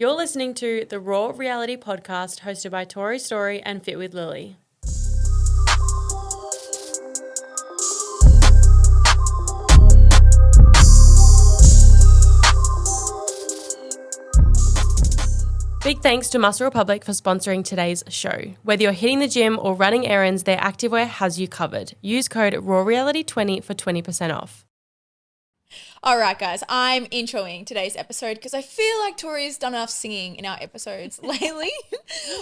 You're listening to the Raw Reality Podcast hosted by Tori Story and Fit with Lily. Big thanks to Muscle Republic for sponsoring today's show. Whether you're hitting the gym or running errands, their activewear has you covered. Use code RAWREality20 for 20% off. All right, guys, I'm introing today's episode because I feel like Tori's done enough singing in our episodes lately,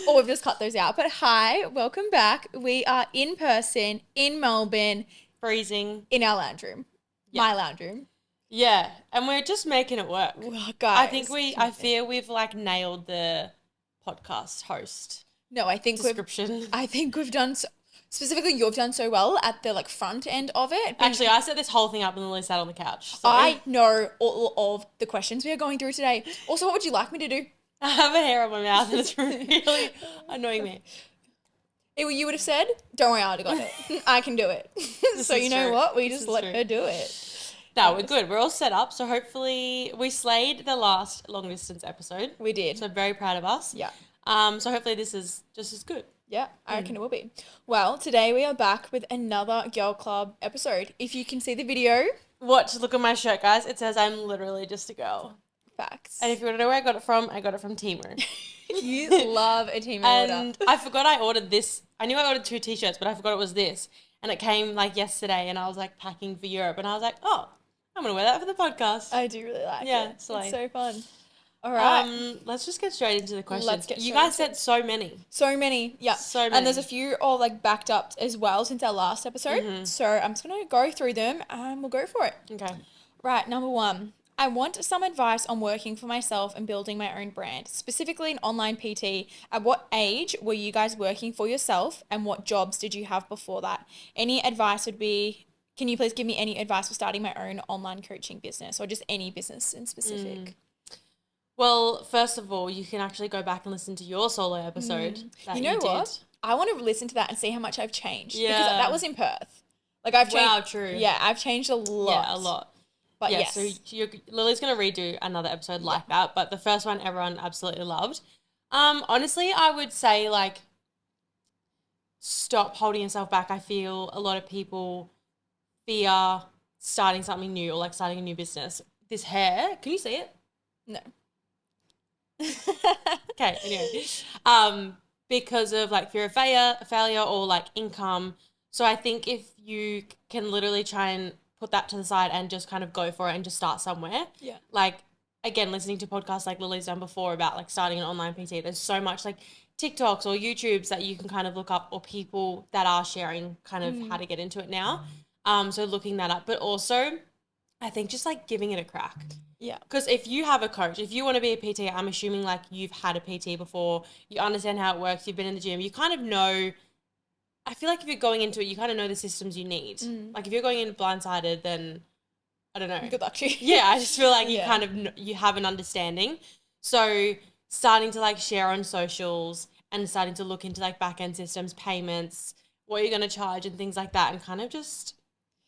or we've just cut those out. But hi, welcome back. We are in person in Melbourne. Freezing. In our lounge room. Yep. My lounge room. Yeah, and we're just making it work. Well, guys. I feel we've nailed the podcast host. No, I think we've done specifically, you've done so well at the front end of it. Actually, I set this whole thing up and Lily sat on the couch. So. I know all of the questions we are going through today. Also, what would you like me to do? I have a hair on my mouth and it's really annoying me. You would have said, don't worry, I already got it. I can do it. So you know what? We just let her do it. No, we're good. We're all set up. So hopefully we slayed the last long distance episode. We did. So very proud of us. Yeah. So hopefully this is just as good. Yeah, I reckon it will be. Well, today we are back with another Girl Club episode. If you can see the video. Look at my shirt, guys. It says I'm literally just a girl. Facts. And if you want to know where I got it from Temu. You love a Temu order. And I forgot I ordered this. I knew I ordered 2 t-shirts, but I forgot it was this. And it came yesterday and I was packing for Europe and I was like, oh, I'm going to wear that for the podcast. I do really like it. It's so fun. All right. Let's just get straight into the questions. You guys said so many. So many, yeah. So many. And there's a few all backed up as well since our last episode. Mm-hmm. So I'm just going to go through them and we'll go for it. Okay. Right, number 1. I want some advice on working for myself and building my own brand, specifically an online PT. At what age were you guys working for yourself and what jobs did you have before that? Any advice would be, can you please give me any advice for starting my own online coaching business or just any business in specific? Well, first of all, you can actually go back and listen to your solo episode. You know what? I want to listen to that and see how much I've changed. Yeah. Because that was in Perth. I've changed. Wow, true. Yeah, I've changed a lot. Yeah, a lot. But yeah, yes. So Lily's going to redo another episode like that, but the first one everyone absolutely loved. Honestly, I would say stop holding yourself back. I feel a lot of people fear starting something new or starting a new business. This hair, can you see it? No. Okay, anyway. Because of fear of failure or income. So I think if you can literally try and put that to the side and just kind of go for it and just start somewhere. Yeah. Again, listening to podcasts like Lily's done before about starting an online PT, there's so much TikToks or YouTubes that you can kind of look up or people that are sharing kind of how to get into it now. So looking that up, but also I think just giving it a crack. Yeah. Because if you have a coach, if you want to be a PT, I'm assuming you've had a PT before, you understand how it works, you've been in the gym, you kind of know. I feel if you're going into it, you kind of know the systems you need. If you're going in blindsided, then I don't know. Good luck to you. Yeah, I just feel you kind of, you have an understanding. So starting to share on socials and starting to look into back-end systems, payments, what you're going to charge and things like that and kind of just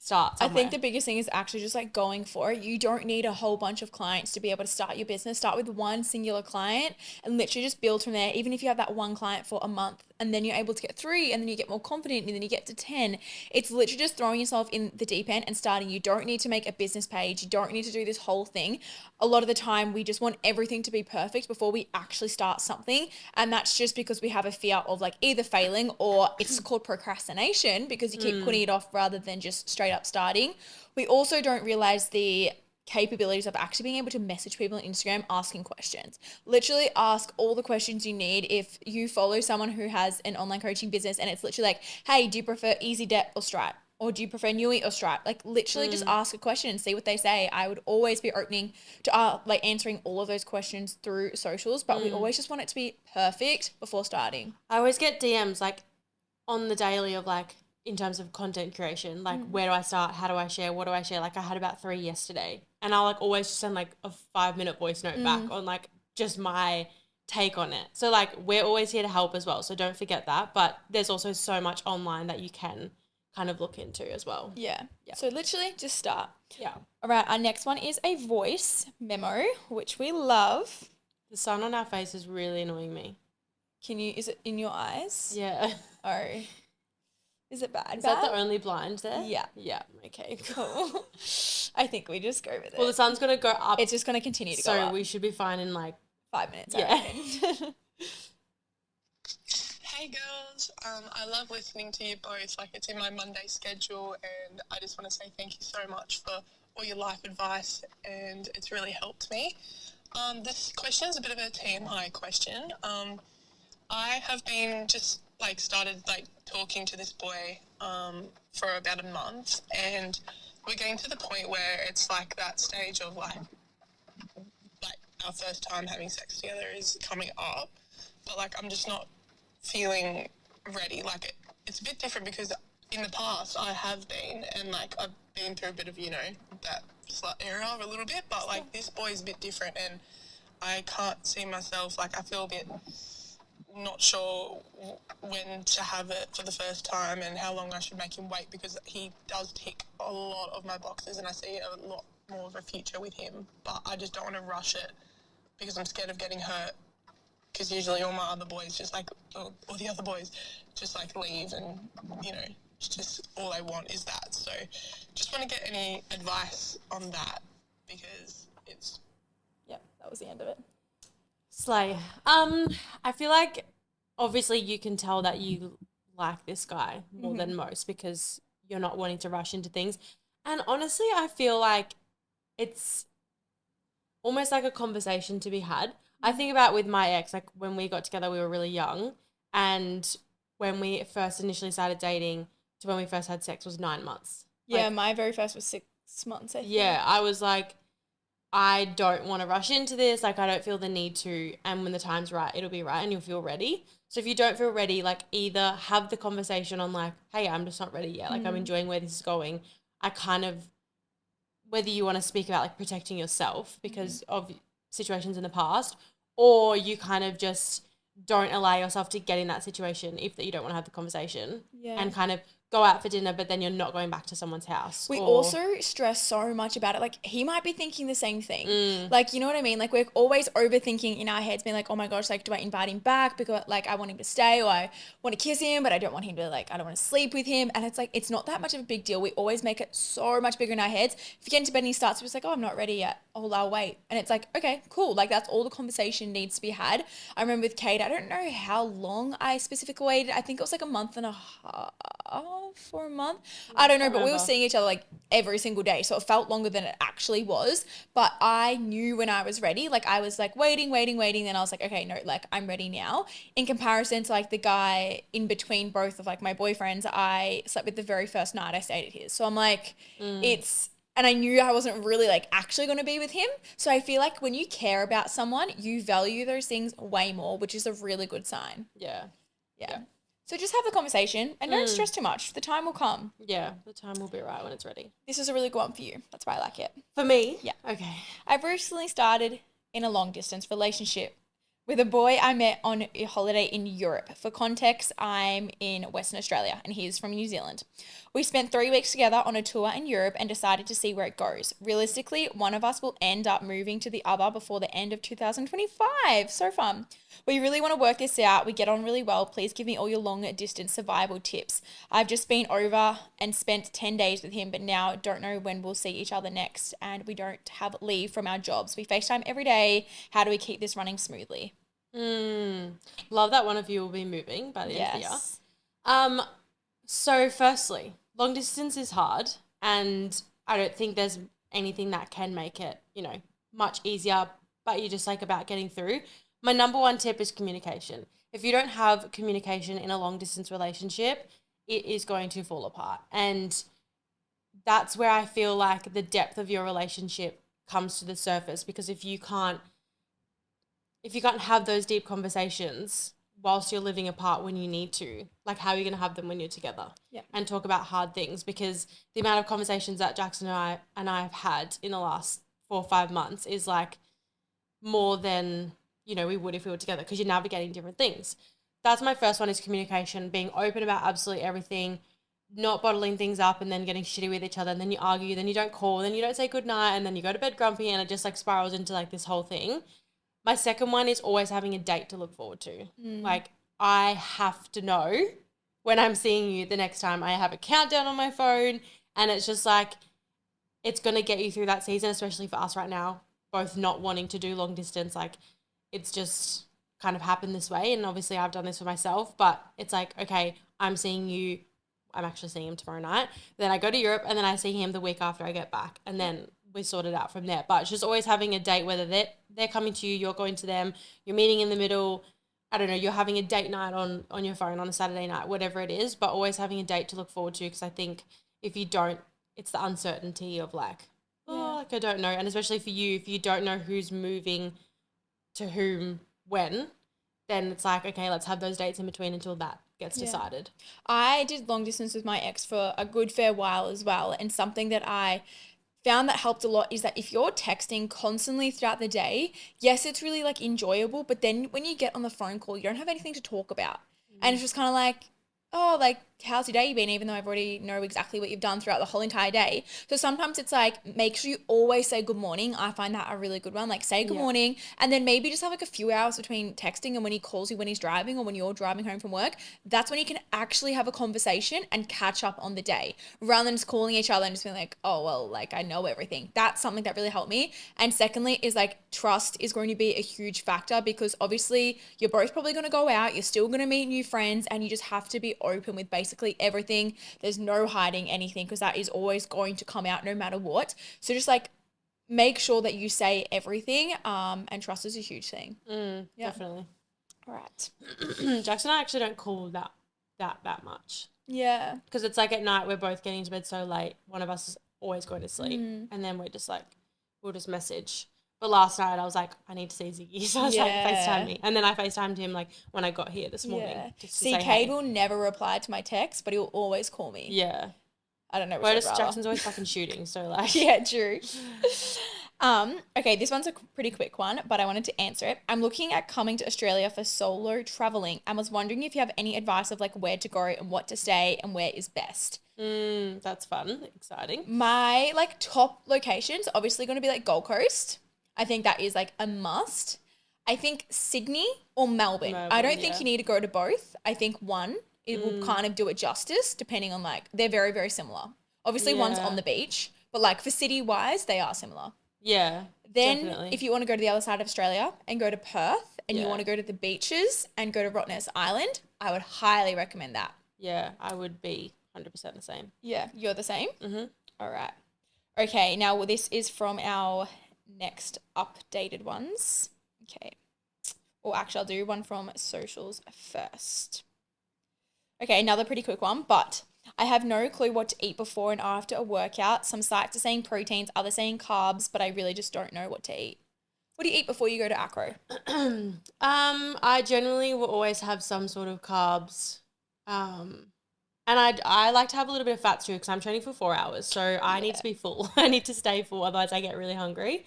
start somewhere. I think the biggest thing is actually just going for it. You don't need a whole bunch of clients to be able to start your business. Start with one singular client and literally just build from there. Even if you have that one client for a month and then you're able to get 3 and then you get more confident and then you get to 10, it's literally just throwing yourself in the deep end and starting. You don't need to make a business page. You don't need to do this whole thing. A lot of the time we just want everything to be perfect before we actually start something. And that's just because we have a fear of either failing or it's called procrastination because you keep putting it off rather than just straight up starting. We also don't realize the capabilities of actually being able to message people on Instagram asking questions. Literally ask all the questions you need. If you follow someone who has an online coaching business and it's literally hey, do you prefer EasyDebt or Stripe? Or do you prefer Nui or Stripe? Literally just ask a question and see what they say. I would always be opening to answering all of those questions through socials, but we always just want it to be perfect before starting. I always get DMs on the daily of in terms of content creation, where do I start? How do I share? What do I share? I had about 3 yesterday and I'll always just send a 5-minute voice note back on just my take on it. So we're always here to help as well. So don't forget that. But there's also so much online that you can kind of look into as well. Yeah. So literally just start. Yeah. All right. Our next one is a voice memo, which we love. The sun on our face is really annoying me. Is it in your eyes? Yeah. Oh. Is it bad? Is that the only blind there? Yeah. Yeah. Okay, Cool. I think we just go with it. Well, the sun's going to go up. It's just going to continue to go up. So we should be fine in like 5 minutes, yeah. I reckon. Hey girls, I love listening to you both. Like, it's in my Monday schedule, and I just want to say thank you so much for all your life advice, and it's really helped me. This question is a bit of a TMI question. I have been just started talking to this boy for about a month, and we're getting to the point where it's like that stage of like our first time having sex together is coming up, but I'm just not feeling ready. It's a bit different because in the past I have been, and I've been through a bit of that slut era a little bit, but this boy is a bit different, and I can't see myself. I feel a bit not sure when to have it for the first time and how long I should make him wait, because he does tick a lot of my boxes and I see a lot more of a future with him, but I just don't want to rush it because I'm scared of getting hurt, because usually all my other boys just or the other boys just leave, and it's just all I want is that. So just want to get any advice on that, because it's... Yep, that was the end of it. Slay. I feel like obviously you can tell that you like this guy more than most because you're not wanting to rush into things. And honestly, I feel like it's almost like a conversation to be had. I think about with my ex, when we got together, we were really young, and when we first initially started dating to when we first had sex was 9 months. Yeah, my very first was 6 months, I think. Yeah, I was like, I don't want to rush into this. I don't feel the need to. And when the time's right, it'll be right and you'll feel ready. So if you don't feel ready, either have the conversation on hey, I'm just not ready yet. I'm enjoying where this is going. Whether you want to speak about protecting yourself because of situations in the past, or you kind of just don't allow yourself to get in that situation if that you don't want to have the conversation and kind of go out for dinner, but then you're not going back to someone's house. We also stress so much about it. He might be thinking the same thing. You know what I mean? We're always overthinking in our heads, being oh my gosh, do I invite him back because I want him to stay, or I want to kiss him, but I don't want him to I don't want to sleep with him. And it's it's not that much of a big deal. We always make it so much bigger in our heads. If you get into bed and he starts, we're just oh, I'm not ready yet. Oh, I'll wait. And it's okay, cool. That's all the conversation needs to be had. I remember with Kate, I don't know how long I specifically waited. I think it was a month and a half for a month. I don't know, but we were seeing each other every single day. So it felt longer than it actually was. But I knew when I was ready. I was waiting. Then I was okay, no, I'm ready now. In comparison to the guy in between both of my boyfriends, I slept with the very first night I stayed at his. So I'm and I knew I wasn't really actually going to be with him. So I feel when you care about someone, you value those things way more, which is a really good sign. Yeah. So just have the conversation and don't stress too much. The time will come. Yeah, the time will be right when it's ready. This is a really good one for you. That's why I like it. For me? Yeah. Okay. I've recently started in a long distance relationship with a boy I met on a holiday in Europe. For context, I'm in Western Australia and he's from New Zealand. We spent 3 weeks together on a tour in Europe and decided to see where it goes. Realistically, one of us will end up moving to the other before the end of 2025. So fun. We really want to work this out. We get on really well. Please give me all your long distance survival tips. I've just been over and spent 10 days with him, but now don't know when we'll see each other next, and we don't have leave from our jobs. We FaceTime every day. How do we keep this running smoothly? Love that one of you will be moving by the end of the year. So firstly, long distance is hard, and I don't think there's anything that can make it, much easier, but you just about getting through. My number one tip is communication. If you don't have communication in a long distance relationship, it is going to fall apart. And that's where I feel the depth of your relationship comes to the surface, because if you can't have those deep conversations whilst you're living apart when you need to, how are you going to have them when you're together? Yeah. And talk about hard things, because the amount of conversations that Jackson and I have had in the last 4 or 5 months is more than, we would if we were together, because you're navigating different things. That's my first one, is communication, being open about absolutely everything, not bottling things up and then getting shitty with each other, and then you argue, then you don't call, then you don't say goodnight, and then you go to bed grumpy, and it just spirals into this whole thing. My second one is always having a date to look forward to. Like, I have to know when I'm seeing you the next time. I have a countdown on my phone, and it's just like, it's going to get you through that season, especially for us right now, both not wanting to do long distance. Like, it's just kind of happened this way. And obviously I've done this for myself, but it's like, okay, I'm actually seeing him tomorrow night. Then I go to Europe, and then I see him the week after I get back. And then we sort it out from there. But it's just always having a date, whether they're coming to you, you're going to them, you're meeting in the middle. I don't know, you're having a date night on your phone on a Saturday night, whatever it is, but always having a date to look forward to, because I think if you don't, it's the uncertainty of like, like, I don't know. And especially for you, if you don't know who's moving to whom when, then it's like, okay, let's have those dates in between until that gets decided. I did long distance with my ex for a good fair while as well. And something that I found that helped a lot is that if you're texting constantly throughout the day, yes, it's really like enjoyable, but then when you get on the phone call, you don't have anything to talk about. And it's just kind of like, oh, like, how's your day been? Even though I've already know exactly what you've done throughout the whole entire day. So sometimes it's like, make sure you always say good morning. I find that a really good one. Like, say good morning, and then maybe just have like a few hours between texting and when he calls you when he's driving or when you're driving home from work. That's when you can actually have a conversation and catch up on the day, rather than just calling each other and just being like, oh, well, like, I know everything. That's something that really helped me. And secondly is like, trust is going to be a huge factor, because obviously you're both probably going to go out, you're still going to meet new friends, and you just have to be open with basically everything. There's no hiding anything, because that is always going to come out no matter what. So just like make sure that you say everything, and trust is a huge thing. Definitely. All right. Jackson and I actually don't call that much. Yeah. Because it's like at night we're both getting to bed so late. One of us is always going to sleep, and then we're just like, we'll just message. But last night I was like, I need to see Ziggy. So I was like, FaceTime me. And then I FaceTimed him like when I got here this morning. Just to say, Cade hey. will never reply to my text, but he'll always call me. Yeah. I don't know. Whereas Jackson's always fucking shooting. So like. Yeah, true. Okay, this one's a pretty quick one, but I wanted to answer it. I'm looking at coming to Australia for solo traveling and was wondering if you have any advice of like where to go and what to stay and where is best. That's fun. Exciting. My like top locations obviously going to be like Gold Coast. I think that is like a must. I think Sydney or Melbourne. I don't think you need to go to both. I think one, it will kind of do it justice depending on like, they're very, very similar. Obviously one's on the beach, but like for city wise, they are similar. Yeah, then definitely. If you want to go to the other side of Australia and go to Perth and you want to go to the beaches and go to Rottnest Island, I would highly recommend that. Yeah, I would be 100% the same. Yeah, you're the same? Mm-hmm. All right. Okay, now this is from our next updated ones. Okay. Or actually, I'll do one from socials first. Okay, another pretty quick one, but I have no clue what to eat before and after a workout. Some sites are saying proteins, others saying carbs, but I really just don't know what to eat. What do you eat before you go to acro? I generally will always have some sort of carbs. And I like to have a little bit of fats too, because I'm training for 4 hours. So I need to be full. I need to stay full. Otherwise I get really hungry.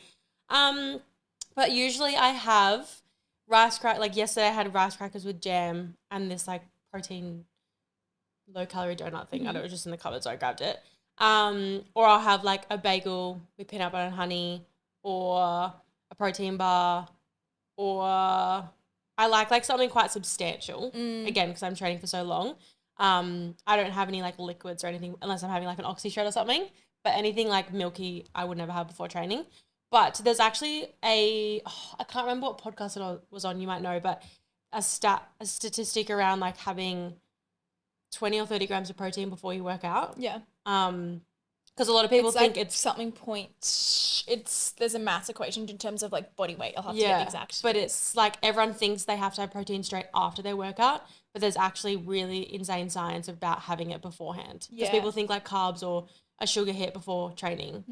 But usually I have like yesterday I had rice crackers with jam and this like protein low calorie donut thing. I don't know, it was just in the cupboard, so I grabbed it. Or I'll have like a bagel with peanut butter and honey, or a protein bar, or I like something quite substantial, again, because I'm training for so long. I don't have any like liquids or anything unless I'm having like an oxy shred or something, but anything like milky I would never have before training. But there's actually I can't remember what podcast it was on, you might know, but a statistic around like having 20 or 30 grams of protein before you work out. Yeah. Because a lot of people think like it's something there's a maths equation in terms of like body weight. I'll have to get the exact. But it's like everyone thinks they have to have protein straight after their workout, but there's actually really insane science about having it beforehand. Because people think like carbs or a sugar hit before training.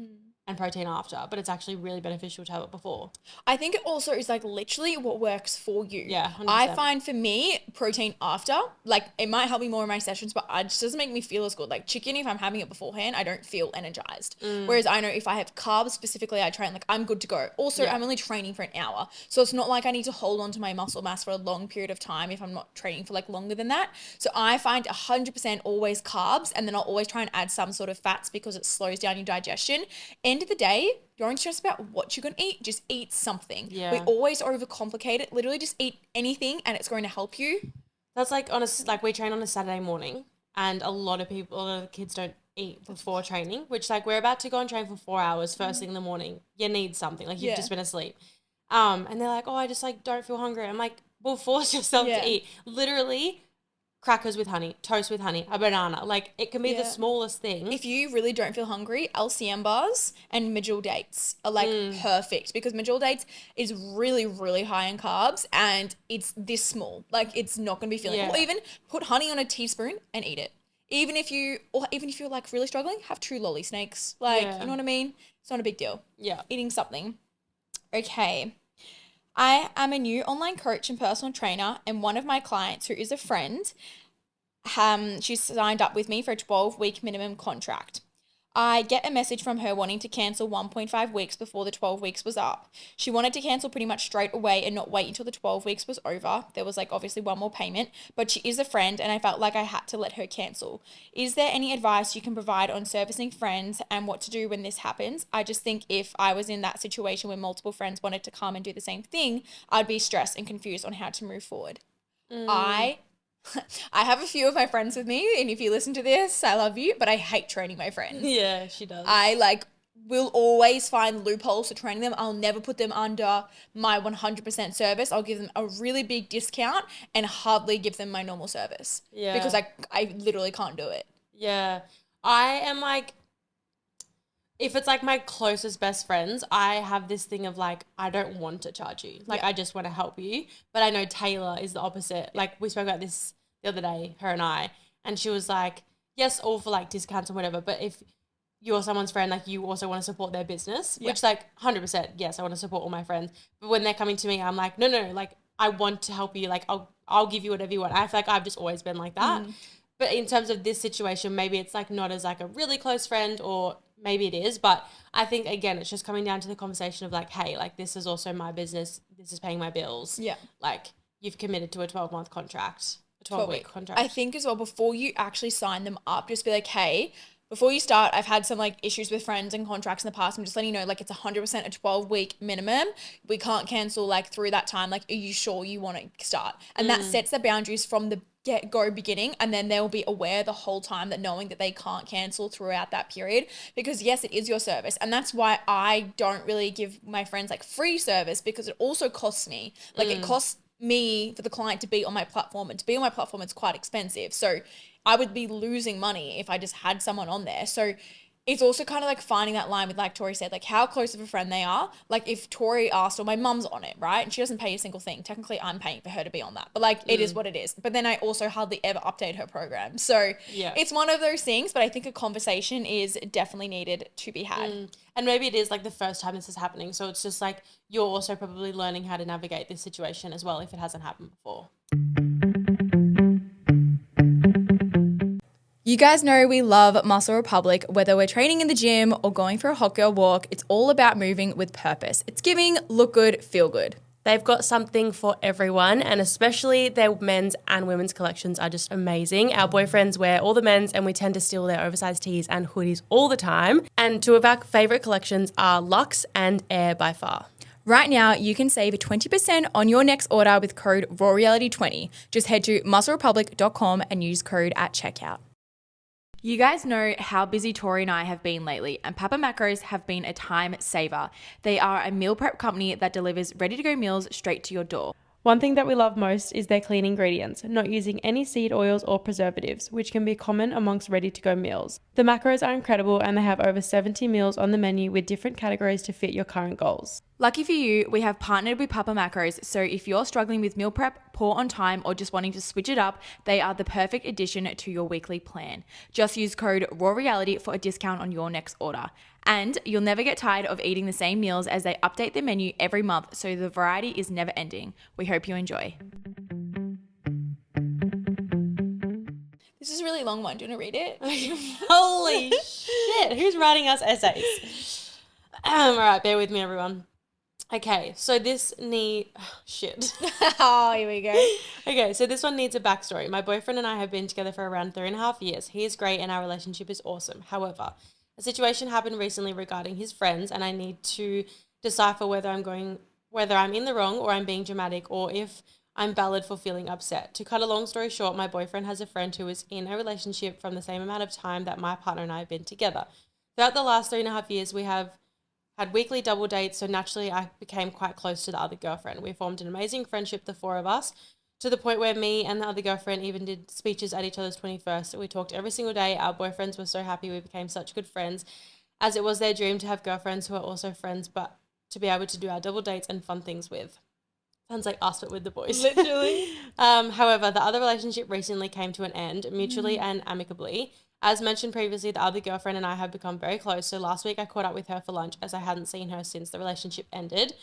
And protein after, but it's actually really beneficial to have it before. I think it also is like literally what works for you. Yeah, 100%. I find for me, protein after, like it might help me more in my sessions, but it just doesn't make me feel as good. Like chicken, if I'm having it beforehand, I don't feel energized. Whereas I know if I have carbs specifically, I train, like I'm good to go. Also, I'm only training for an hour. So it's not like I need to hold on to my muscle mass for a long period of time if I'm not training for like longer than that. So I find 100% always carbs, and then I'll always try and add some sort of fats because it slows down your digestion. end of the day, don't stress about what you're going to eat. Just eat something. Yeah. We always overcomplicate it. Literally just eat anything and it's going to help you. That's like like we train on a Saturday morning, and a lot of the kids don't eat before training, which like we're about to go and train for 4 hours first thing in the morning. You need something. Like you've just been asleep. And they're like, oh, I just like don't feel hungry. I'm like, well, force yourself to eat. Literally crackers with honey, toast with honey, a banana. Like it can be the smallest thing. If you really don't feel hungry, LCM bars and Medjool dates are like perfect, because Medjool dates is really, really high in carbs and it's this small. Like it's not going to be filling. Or even put honey on a teaspoon and eat it. Even if you're like really struggling, have 2 lolly snakes. Like, you know what I mean? It's not a big deal. Yeah. Eating something. Okay. I am a new online coach and personal trainer, and one of my clients, who is a friend, she signed up with me for a 12-week minimum contract. I get a message from her wanting to cancel 1.5 weeks before the 12 weeks was up. She wanted to cancel pretty much straight away and not wait until the 12 weeks was over. There was like obviously one more payment, but she is a friend and I felt like I had to let her cancel. Is there any advice you can provide on servicing friends and what to do when this happens? I just think if I was in that situation where multiple friends wanted to come and do the same thing, I'd be stressed and confused on how to move forward. I have a few of my friends with me, and if you listen to this, I love you, but I hate training my friends. Yeah, she does. I will always find loopholes for training them. I'll never put them under my 100% service. I'll give them a really big discount and hardly give them my normal service. Yeah. Because I literally can't do it. Yeah. I am like, if it's like my closest best friends, I have this thing of like, I don't want to charge you. Like, I just want to help you. But I know Taylor is the opposite. Like, we spoke about this the other day, her and I, and she was like, yes, all for like discounts and whatever. But if you're someone's friend, like you also want to support their business, which like 100%, yes, I want to support all my friends. But when they're coming to me, I'm like, no, like I want to help you. Like, I'll give you whatever you want. I feel like I've just always been like that. But in terms of this situation, maybe it's like not as like a really close friend, or maybe it is, but I think, again, it's just coming down to the conversation of like, hey, like this is also my business. This is paying my bills. Yeah. Like you've committed to a 12-month contract, a 12-week contract. I think as well, before you actually sign them up, just be like, hey, before you start, I've had some like issues with friends and contracts in the past. I'm just letting you know, like it's 100% a 12-week minimum. We can't cancel like through that time. Like, are you sure you want to start? And that sets the boundaries from the get-go beginning, and then they'll be aware the whole time, that knowing that they can't cancel throughout that period, because yes, it is your service. And that's why I don't really give my friends like free service, because it also costs me. Like it costs me for the client to be on my platform, and to be on my platform, it's quite expensive. So I would be losing money if I just had someone on there. So it's also kind of like finding that line with, like Tori said, like how close of a friend they are. Like if Tori asked, or my mum's on it, right? And she doesn't pay a single thing. Technically, I'm paying for her to be on that. But like it is what it is. But then I also hardly ever update her program. So it's one of those things, but I think a conversation is definitely needed to be had. And maybe it is like the first time this is happening. So it's just like you're also probably learning how to navigate this situation as well, if it hasn't happened before. You guys know we love Muscle Republic. Whether we're training in the gym or going for a hot girl walk, it's all about moving with purpose. It's giving look good, feel good. They've got something for everyone, and especially their men's and women's collections are just amazing. Our boyfriends wear all the men's, and we tend to steal their oversized tees and hoodies all the time. And 2 of our favourite collections are Luxe and Air by far. Right now, you can save 20% on your next order with code RAWREality20. Just head to musclerepublic.com and use code at checkout. You guys know how busy Tori and I have been lately, and Papa Macros have been a time saver. They are a meal prep company that delivers ready-to-go meals straight to your door. One thing that we love most is their clean ingredients, not using any seed oils or preservatives, which can be common amongst ready-to-go meals. The macros are incredible, and they have over 70 meals on the menu with different categories to fit your current goals. Lucky for you, we have partnered with Papa Macros, so if you're struggling with meal prep, poor on time, or just wanting to switch it up, they are the perfect addition to your weekly plan. Just use code RAWREality for a discount on your next order. And you'll never get tired of eating the same meals, as they update the menu every month, so the variety is never ending. We hope you enjoy. This is a really long one. Do you want to read it? Holy shit. Who's writing us essays? All right, bear with me, everyone. Okay, so this shit. Oh, here we go. Okay, so this one needs a backstory. My boyfriend and I have been together for around 3.5 years. He is great and our relationship is awesome. However, A situation happened recently regarding his friends, and I need to decipher whether I'm in the wrong or I'm being dramatic, or if I'm valid for feeling upset. To cut a long story short, my boyfriend has a friend who is in a relationship from the same amount of time that my partner and I have been together. Throughout the last 3.5 years, we have had weekly double dates, so naturally I became quite close to the other girlfriend. We formed an amazing friendship, the four of us, to the point where me and the other girlfriend even did speeches at each other's 21st. We talked every single day. Our boyfriends were so happy we became such good friends, as it was their dream to have girlfriends who are also friends, but to be able to do our double dates and fun things with. Sounds like us, but with the boys. Literally. However, the other relationship recently came to an end, mutually and amicably. As mentioned previously, the other girlfriend and I have become very close, so last week I caught up with her for lunch as I hadn't seen her since the relationship ended,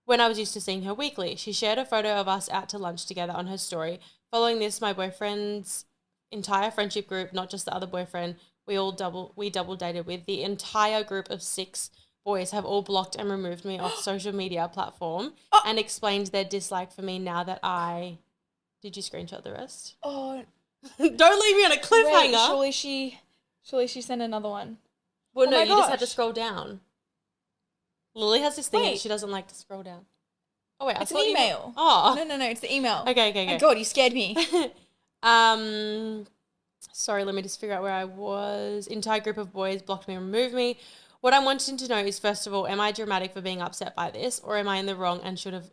when I was used to seeing her weekly. She shared a photo of us out to lunch together on her story. Following this, my boyfriend's entire friendship group, not just the other boyfriend, we double dated with, the entire group of 6 boys have all blocked and removed me off social media platform and explained their dislike for me now that Did you screenshot the rest? Oh, don't leave me on a cliffhanger. wait, surely she sent another one. Well, Oh no, my you just had to gosh. scroll down. Lily has this thing that Wait. she doesn't like to scroll down. Oh, wait, It's an email. Oh. No, it's the email. Okay. My God, you scared me. Sorry, let me just figure out where I was. Entire group of boys blocked me and removed me. What I'm wanting to know is, first of all, am I dramatic for being upset by this, or am I in the wrong and should have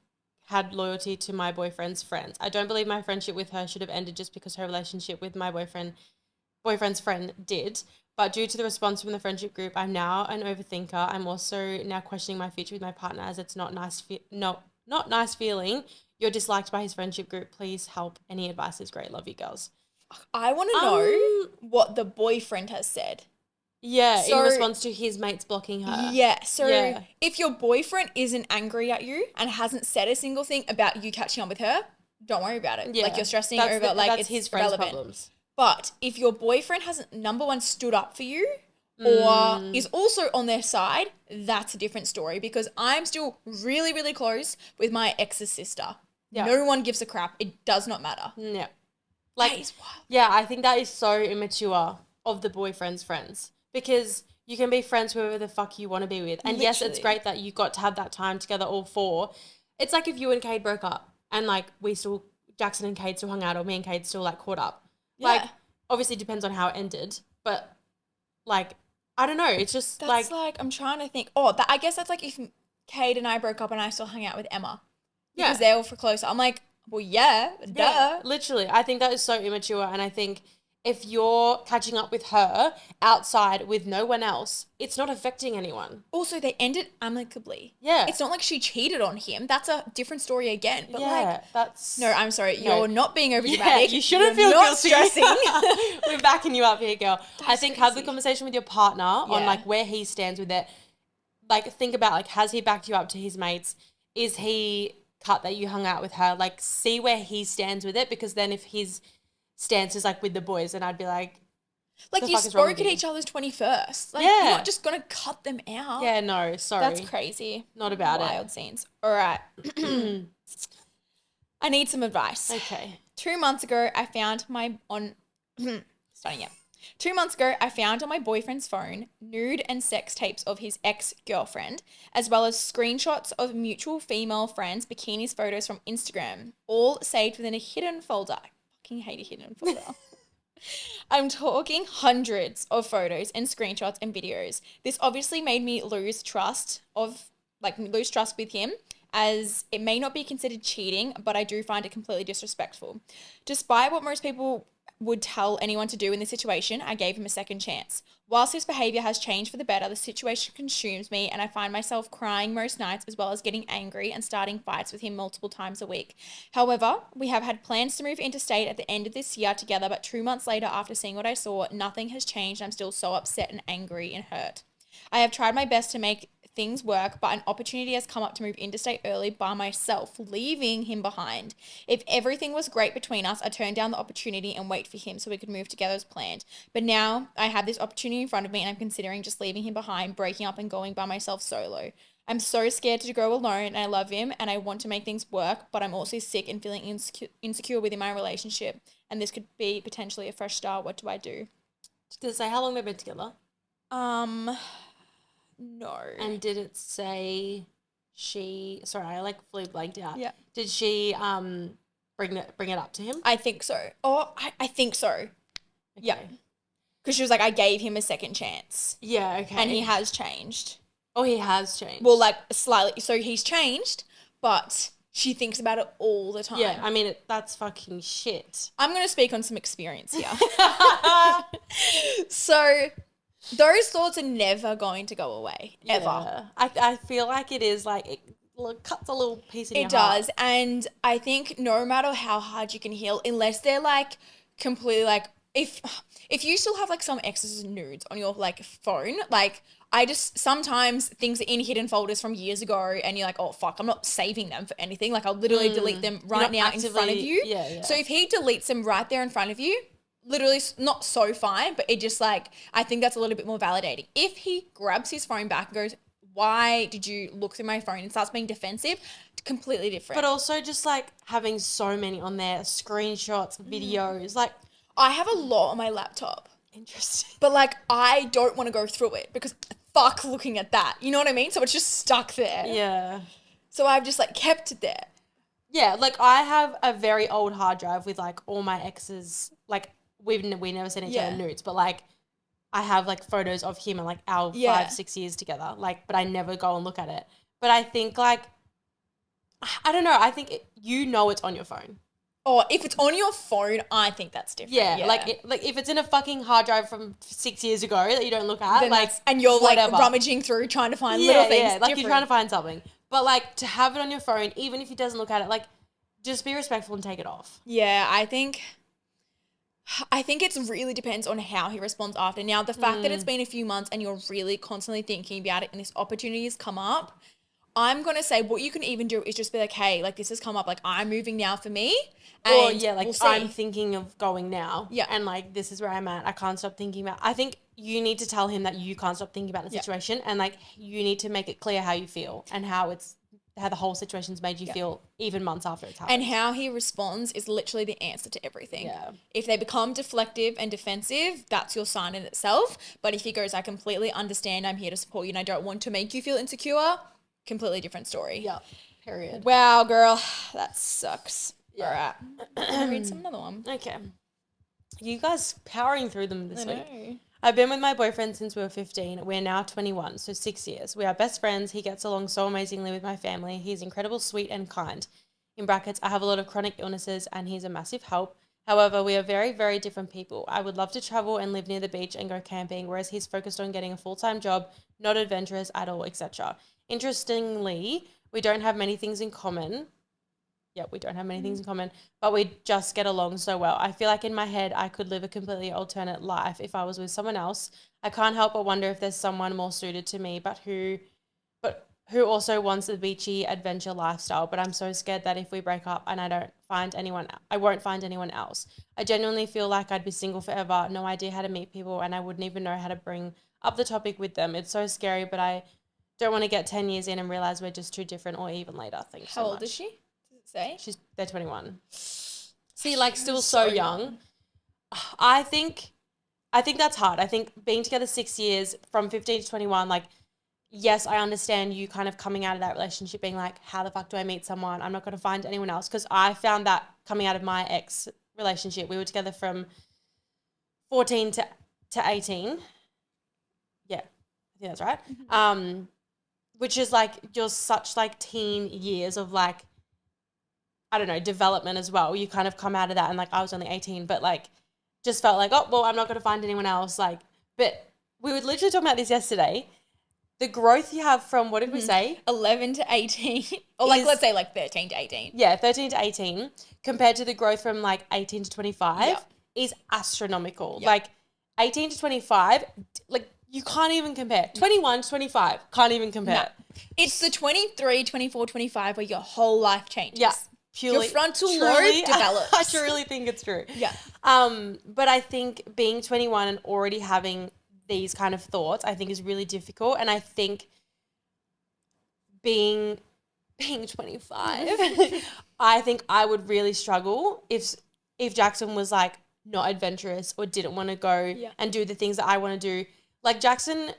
had loyalty to my boyfriend's friends? I don't believe my friendship with her should have ended just because her relationship with my boyfriend's friend did. But due to the response from the friendship group, I'm now an overthinker. I'm also now questioning my future with my partner, as it's not nice feeling. You're disliked by his friendship group. Please help. Any advice is great. Love you, girls. I want to know what the boyfriend has said. Yeah, So- in response to his mates blocking her. Yeah, so Yeah. if your boyfriend isn't angry at you and hasn't said a single thing about you catching up with her, don't worry about it. Yeah. Like, you're stressing over, that's it's his friend's irrelevant. problems. But if your boyfriend hasn't, number one, stood up for you or is also on their side, that's a different story, because I'm still really, really close with my ex's sister. Yeah. No one gives a crap. It does not matter. Yeah. That is wild. Yeah, I think that is so immature of the boyfriend's friends, because you can be friends with whoever the fuck you want to be with. And yes, it's Literally. great that you got to have that time together, all 4. It's like if you and Cade broke up and like Jackson and Cade still hung out, or me and Cade still like caught up. Like, Yeah. obviously it depends on how it ended, but like, I don't know. It's just That's like, I'm trying to think. I guess that's like if Cade and I broke up and I still hung out with Emma. Because they were for closer. I'm like, well, yeah, duh. Literally. I think that is so immature. And I think if you're catching up with her outside with no one else, it's not affecting anyone. Also, they ended amicably. Yeah. It's not like she cheated on him. That's a different story again. But that's... No, I'm sorry. No. You're not being over dramatic. You shouldn't You're feel not guilty. stressing. We're backing you up here, girl. I think have the crazy. conversation with your partner on Yeah. like where he stands with it. Like, think about like, has he backed you up to his mates? Is he cut that you hung out with her? Like, see where he stands with it, because then if his stance is like with the boys, then I'd be like, Like, the you fuck is wrong spoke with at you? each other's 21st. Like, Yeah. you're not just going to cut them out. yeah, no, sorry. That's crazy. Not about Wild scenes. All right. I need some advice. Okay. 2 months ago, I found starting again. 2 months ago, I found on my boyfriend's phone nude and sex tapes of his ex-girlfriend, as well as screenshots of mutual female friends' bikinis photos from Instagram, all saved within a hidden folder. I fucking hate a hidden folder. I'm talking hundreds of photos and screenshots and videos. This obviously made me lose trust with him, as it may not be considered cheating, but I do find it completely disrespectful. Despite what most people would tell anyone to do in this situation, I gave him a second chance. Whilst his behaviour has changed for the better, the situation consumes me and I find myself crying most nights, as well as getting angry and starting fights with him multiple times a week. However, we have had plans to move interstate at the end of this year together, but 2 months later, after seeing what I saw, nothing has changed. I'm still so upset and angry and hurt. I have tried my best to make things work, but an opportunity has come up to move interstate early by myself, leaving him behind. If everything was great between us, I turned down the opportunity and wait for him so we could move together as planned. But now I have this opportunity in front of me and I'm considering just leaving him behind, breaking up and going by myself solo. I'm so scared to go alone and I love him and I want to make things work, but I'm also sick and feeling insecure within my relationship, and this could be potentially a fresh start. What do I do? Does it say how long they've been together? No. And did it say sorry, I like fully blanked out. Yeah. Did she bring it up to him? I think so. Oh, I think so. Okay. Yeah. Because she was like, I gave him a second chance. Yeah, okay. And he has changed. Oh, he has changed. Well, like slightly. So he's changed, but she thinks about it all the time. Yeah, I mean, that's fucking shit. I'm going to speak on some experience here. So those thoughts are never going to go away, ever. Yeah. I feel like it is like, it cuts a little piece in your It heart. does. And I think no matter how hard you can heal, unless they're like completely like, if you still have like some exes nudes on your like phone, like sometimes things are in hidden folders from years ago and you're like, oh fuck, I'm not saving them for anything. Like I'll literally delete them right now in front of you. Yeah. So if he deletes them right there in front of you, literally not so fine, but it just like, I think that's a little bit more validating. If he grabs his phone back and goes, why did you look through my phone, and starts being defensive, completely different. But also just like having so many on there, screenshots, videos, like. I have a lot on my laptop. Interesting. But like, I don't want to go through it because fuck looking at that. You know what I mean? So it's just stuck there. Yeah. So I've just like kept it there. Yeah, like I have a very old hard drive with like all my exes, like we never sent each other nudes, but like I have like photos of him and like our 5-6 years together, like, but I never go and look at it. But I think like, I don't know, I think it's on your phone. Or if it's on your phone, I think that's different. Yeah. Like if it's in a fucking hard drive from 6 years ago that you don't look at, then like, and you're whatever. like rummaging through trying to find little things. Yeah, like you're trying to find something. But like to have it on your phone, even if he doesn't look at it, like just be respectful and take it off. Yeah, I think it really depends on how he responds after. Now, the fact that it's been a few months and you're really constantly thinking about it and this opportunity has come up, I'm going to say what you can even do is just be like, hey, like this has come up, like I'm moving now for me. Or yeah, like I'm thinking of going now. Yeah. And like this is where I'm at. I can't stop thinking about. I think you need to tell him that you can't stop thinking about the situation and like you need to make it clear how you feel and how the whole situation's made you feel even months after it's happened. And how he responds is literally the answer to everything. Yeah. If they become deflective and defensive, that's your sign in itself. But if he goes, I completely understand, I'm here to support you and I don't want to make you feel insecure, completely different story. Yeah. Period. Wow, girl, that sucks. Yeah. All right. I'll read another one. Okay. You guys powering through them this week. Know. I've been with my boyfriend since we were 15. We're now 21, so 6 years. We are best friends. He gets along so amazingly with my family. He's incredible, sweet, and kind. In brackets, I have a lot of chronic illnesses and he's a massive help. However, we are very, very different people. I would love to travel and live near the beach and go camping, whereas he's focused on getting a full-time job, not adventurous at all, etc. Interestingly, we don't have many things in common. Yeah, we don't have many things in common, but we just get along so well. I feel like in my head, I could live a completely alternate life if I was with someone else. I can't help but wonder if there's someone more suited to me, but who also wants the beachy adventure lifestyle. But I'm so scared that if we break up and I won't find anyone else. I genuinely feel like I'd be single forever, no idea how to meet people, and I wouldn't even know how to bring up the topic with them. It's so scary, but I don't want to get 10 years in and realize we're just too different, or even later. Thanks so much. How old is she? Say? They're 21. See, like still so young. I think that's hard. I think being together 6 years from 15 to 21, like, yes, I understand you kind of coming out of that relationship being like, how the fuck do I meet someone? I'm not going to find anyone else. Because I found that coming out of my ex relationship, we were together from 14 to 18. Yeah, I think that's right. Mm-hmm. Which is like, you're such like teen years of like, I don't know, development as well. You kind of come out of that and like I was only 18, but like just felt like, oh, well, I'm not going to find anyone else. Like, but we were literally talking about this yesterday. The growth you have from, what did we say? 11 to 18. Or like, let's say like 13 to 18. Yeah, 13 to 18 compared to the growth from like 18 to 25 is astronomical. Yep. Like 18 to 25, like you can't even compare. 21 to 25, can't even compare. No. It's the 23, 24, 25 where your whole life changes. Yeah. Purely, your frontal lobe develops. I truly think it's true. Yeah. But I think being 21 and already having these kind of thoughts, I think is really difficult. And I think being 25, I think I would really struggle if Jackson was like not adventurous or didn't want to go and do the things that I want to do. like Jackson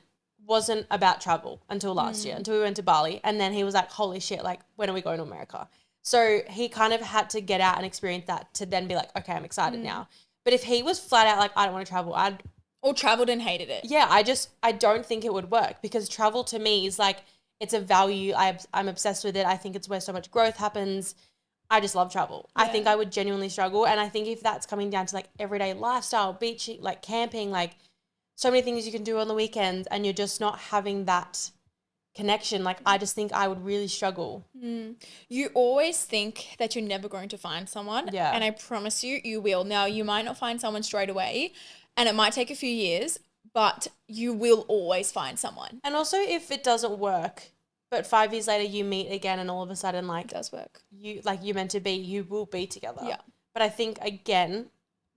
wasn't about travel until last year, until we went to Bali. And then he was like, holy shit, like when are we going to America? So he kind of had to get out and experience that to then be like, okay, I'm excited now. But if he was flat out like, I don't want to travel, or traveled and hated it. Yeah, I don't think it would work, because travel to me is like, it's a value. I'm obsessed with it. I think it's where so much growth happens. I just love travel. I think I would genuinely struggle. And I think if that's coming down to like everyday lifestyle, beach, like camping, like so many things you can do on the weekends, and you're just not having that connection, like I just think I would really struggle. You always think that you're never going to find someone. Yeah. And I promise you, you will. Now, you might not find someone straight away, and it might take a few years, but you will always find someone. And also, if it doesn't work, but 5 years later you meet again, and all of a sudden like It does work. you're meant to be, you will be together. Yeah. But I think, again,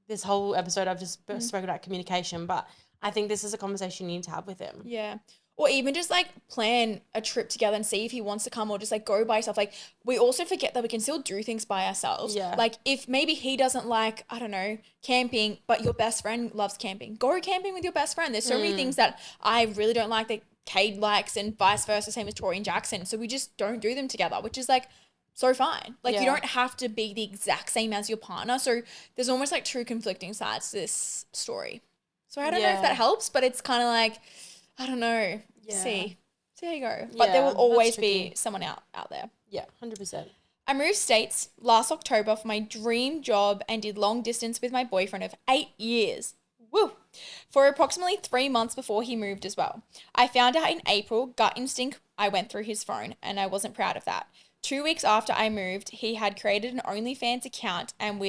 this whole episode I've just spoken about communication, but I think this is a conversation you need to have with him. Yeah. Or even just like plan a trip together and see if he wants to come, or just like go by yourself. Like, we also forget that we can still do things by ourselves. Yeah. Like, if maybe he doesn't like, I don't know, camping, but your best friend loves camping, go camping with your best friend. There's so many things that I really don't like that Cade likes, and vice versa, same as Tori and Jackson. So we just don't do them together, which is like so fine. Like, you don't have to be the exact same as your partner. So there's almost like two conflicting sides to this story. So I don't know if that helps, but it's kind of like, I don't know. Yeah. See how you go. But there will always be someone out there. Yeah, 100%. I moved states last October for my dream job and did long distance with my boyfriend of 8 years. Woo! For approximately 3 months before he moved as well. I found out in April, gut instinct, I went through his phone, and I wasn't proud of that. 2 weeks after I moved, he had created an OnlyFans account and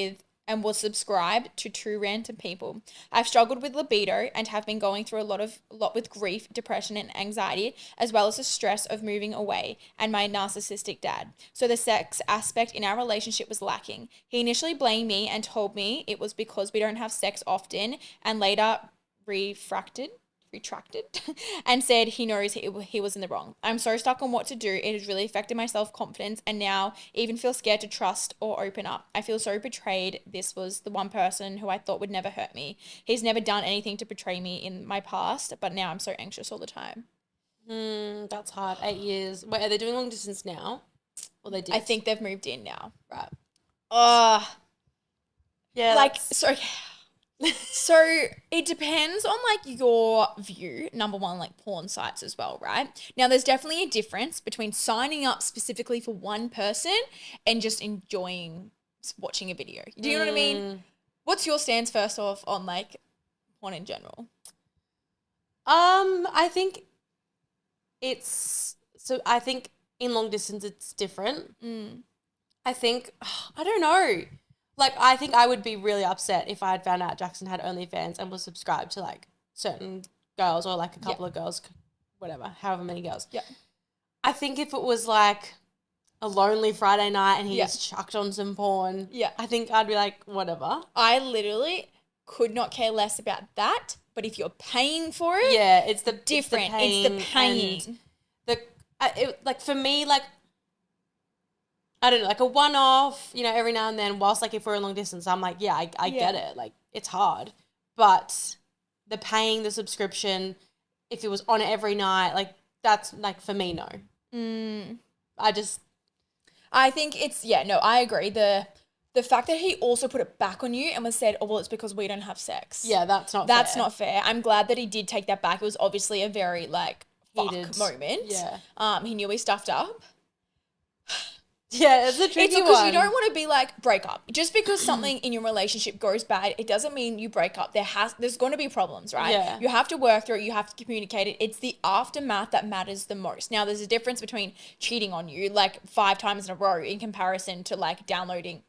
was subscribed to 2 random people. I've struggled with libido and have been going through a lot with grief, depression, and anxiety, as well as the stress of moving away and my narcissistic dad. So the sex aspect in our relationship was lacking. He initially blamed me and told me it was because we don't have sex often, and later retracted and said he knows he was in the wrong. I'm so stuck on what to do. It has really affected my self-confidence, and now even feel scared to trust or open up. I feel so betrayed. This was the one person who I thought would never hurt me. He's never done anything to betray me in my past, but now I'm so anxious all the time. That's hard. 8 years. Wait, are they doing long distance now? Or they did? I think they've moved in now. Right. Yeah. Like, so it depends on like your view, number one, like porn sites as well, right? Now, there's definitely a difference between signing up specifically for one person and just enjoying watching a video. Do you know what I mean? What's your stance first off on like porn in general? I think I think in long distance it's different. I think, I don't know. Like, I think I would be really upset if I had found out Jackson had OnlyFans and was subscribed to, like, certain girls, or, like, a couple of girls, whatever, however many girls. Yeah. I think if it was, like, a lonely Friday night and he just chucked on some porn, I think I'd be like, whatever. I literally could not care less about that, but if you're paying for it, it's the different. It's the paying. Like, for me, like, I don't know, like a one-off, you know, every now and then, whilst like if we're a long distance, I'm like, I get it. Like, it's hard. But the paying the subscription, if it was on every night, like that's like, for me, no. I think it's, I agree. The fact that he also put it back on you and was said, oh, well, it's because we don't have sex. Yeah, that's not fair. Not fair. I'm glad that he did take that back. It was obviously a very like heated moment. Yeah. He knew he stuffed up. Yeah, it's a tricky one. Because you don't want to be like, break up. Just because something in your relationship goes bad, it doesn't mean you break up. There's going to be problems, right? Yeah. You have to work through it. You have to communicate it. It's the aftermath that matters the most. Now, there's a difference between cheating on you like 5 times in a row in comparison to like downloading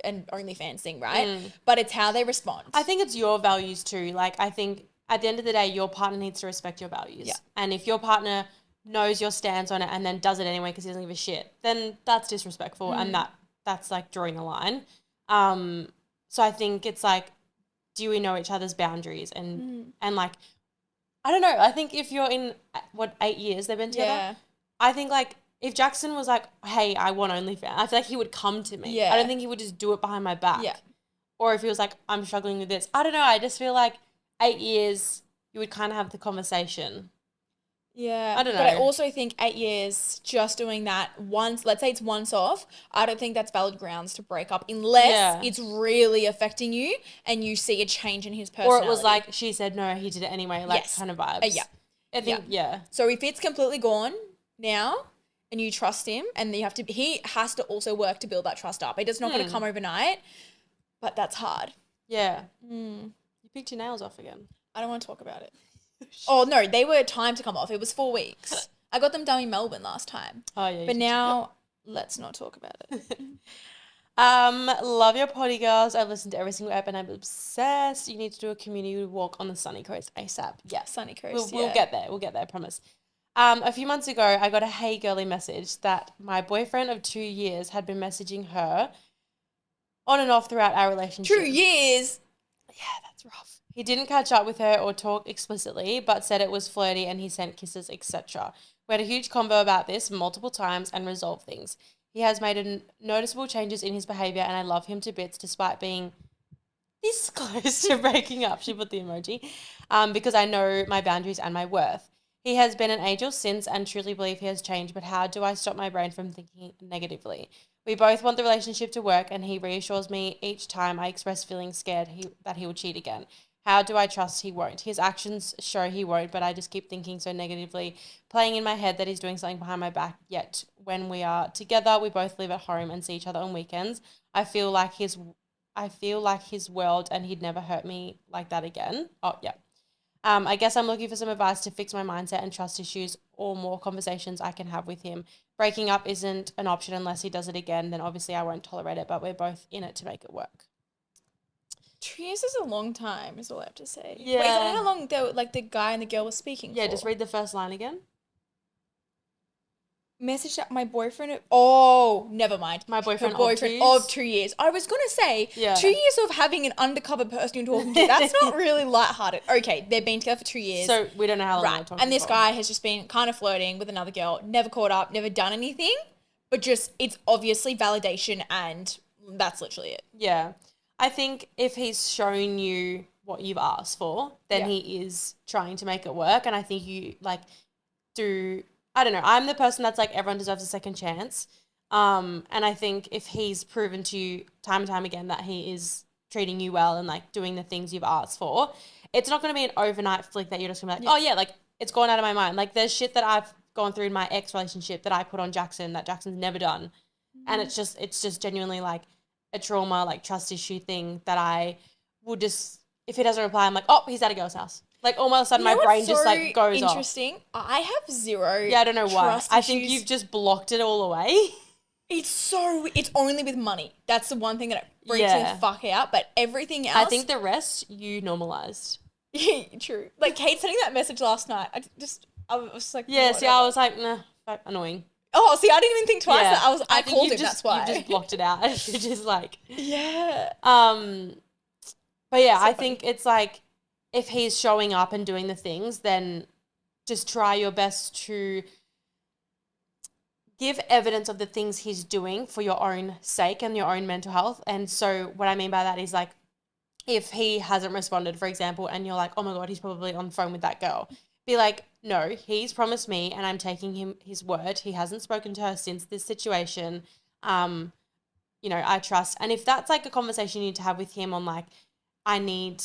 an OnlyFans thing, right? But it's how they respond. I think it's your values too. Like, I think at the end of the day, your partner needs to respect your values. Yeah. And if your partner knows your stance on it and then does it anyway because he doesn't give a shit, then that's disrespectful, and that's like drawing a line. So I think it's like, do we know each other's boundaries? And like, I don't know. I think if you're in 8 years they've been together, I think like if Jackson was like, hey, I want OnlyFans, I feel like he would come to me. I don't think he would just do it behind my back. Or if he was like, I'm struggling with this, I don't know. I just feel like 8 years, you would kind of have the conversation. Yeah. I don't But I know. also think 8 years just doing that once, let's say it's once off, I don't think that's valid grounds to break up unless it's really affecting you and you see a change in his personality. Or it was like she said no, he did it anyway, like kind of vibes. Yeah. I think, yeah. So if it's completely gone now and you trust him and he has to also work to build that trust up. It's not going to come overnight, but that's hard. Yeah. You picked your nails off again. I don't want to talk about it. Oh, no, they were timed to come off. It was 4 weeks. I got them done in Melbourne last time. Oh, yeah. But now, let's not talk about it. Love your potty girls. I've listened to every single app and I'm obsessed. You need to do a community walk on the Sunny Coast ASAP. Yeah, Sunny Coast, We'll get there. We'll get there, I promise. A few months ago, I got a hey girly message that my boyfriend of 2 years had been messaging her on and off throughout our relationship. 2 years? Yeah, that's rough. He didn't catch up with her or talk explicitly, but said it was flirty and he sent kisses, etc. We had a huge convo about this multiple times and resolved things. He has made noticeable changes in his behaviour and I love him to bits despite being this close to breaking up. She put the emoji. Because I know my boundaries and my worth. He has been an angel since and truly believe he has changed, but how do I stop my brain from thinking negatively? We both want the relationship to work and he reassures me each time I express feeling scared that he will cheat again. How do I trust he won't? His actions show he won't, but I just keep thinking so negatively, playing in my head that he's doing something behind my back. Yet when we are together, we both live at home and see each other on weekends. I feel like his world and he'd never hurt me like that again. Oh, yeah. I guess I'm looking for some advice to fix my mindset and trust issues or more conversations I can have with him. Breaking up isn't an option unless he does it again. Then obviously I won't tolerate it, but we're both in it to make it work. 2 years is a long time, is all I have to say. Yeah. Wait, is that how long the guy and the girl were speaking for? Yeah, just read the first line again. Message that my boyfriend. Oh, never mind. My boyfriend of 2 years. I was gonna say 2 years of having an undercover person you're talking to. That's not really lighthearted. Okay, they've been together for 2 years. So we don't know how long they're talking. And this for. guy has just been kind of flirting with another girl, never caught up, never done anything, but just it's obviously validation, and that's literally it. Yeah, I think if he's shown you what you've asked for, then he is trying to make it work, and I think you do. I don't know. I'm the person that's like everyone deserves a second chance. And I think if he's proven to you time and time again that he is treating you well and like doing the things you've asked for, it's not going to be an overnight flick that you're just going to be like, oh yeah, like it's gone out of my mind. Like there's shit that I've gone through in my ex relationship that I put on Jackson that Jackson's never done. Mm-hmm. And it's just genuinely like a trauma, like trust issue thing that I would just, if he doesn't reply, I'm like, oh, he's at a girl's house. Like all of a sudden my brain just like goes off. Interesting. I have zero. Yeah, I don't know why. I think you've just blocked it all away. It's only with money. That's the one thing that freaks me the fuck out. But everything else, I think the rest you normalized. True. Like Kate sending that message last night. I was like, yeah. See, I was like, nah, annoying. Oh, see, I didn't even think twice. Yeah. I called him. That's why you just blocked it out. You're just like, yeah. But yeah, I think it's like, if he's showing up and doing the things, then just try your best to give evidence of the things he's doing for your own sake and your own mental health. And so what I mean by that is like, if he hasn't responded, for example, and you're like, oh my God, he's probably on the phone with that girl, be like, no, he's promised me and I'm taking his word. He hasn't spoken to her since this situation. I trust. And if that's like a conversation you need to have with him on like, I need